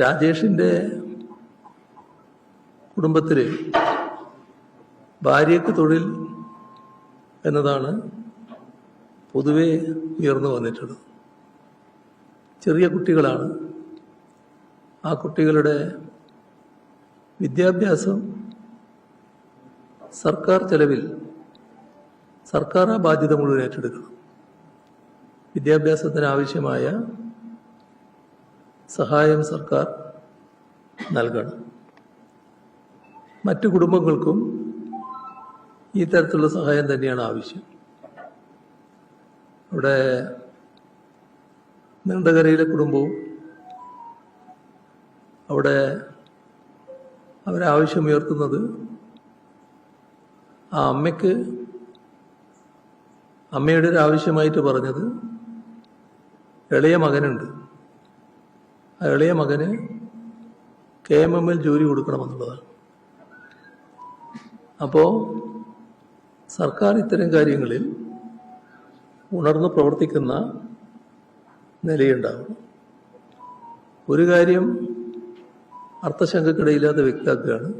രാജേഷിൻ്റെ കുടുംബത്തിൽ ഭാര്യയ്ക്ക് തൊഴിൽ എന്നതാണ് പൊതുവെ ഉയർന്നു വന്നിട്ടുള്ളത്. ചെറിയ കുട്ടികളാണ്. ആ കുട്ടികളുടെ വിദ്യാഭ്യാസം സർക്കാർ ചെലവിൽ സർക്കാർ ആ ബാധ്യത മുഴുവൻ ഏറ്റെടുക്കണം. വിദ്യാഭ്യാസത്തിന് ആവശ്യമായ സഹായം സർക്കാർ നൽകണം. മറ്റു കുടുംബങ്ങൾക്കും ഈ തരത്തിലുള്ള സഹായം തന്നെയാണ് ആവശ്യം. അവിടെ നീണ്ടകരയിലെ കുടുംബവും അവിടെ അവരാവശ്യമുയർത്തുന്നത് ആ അമ്മയുടെ ഒരു ആവശ്യമായിട്ട് പറഞ്ഞത് ഇളയ മകനുണ്ട്. ആ ഇളയ മകന് KMM-ൽ ജോലി കൊടുക്കണമെന്നുള്ളതാണ്. അപ്പോൾ സർക്കാർ ഇത്തരം കാര്യങ്ങളിൽ ഉണർന്ന് പ്രവർത്തിക്കുന്ന നിലയുണ്ടാകും. ഒരു കാര്യം അർത്ഥശങ്കക്കിടയില്ലാതെ വ്യക്തമാക്കുകയാണ്.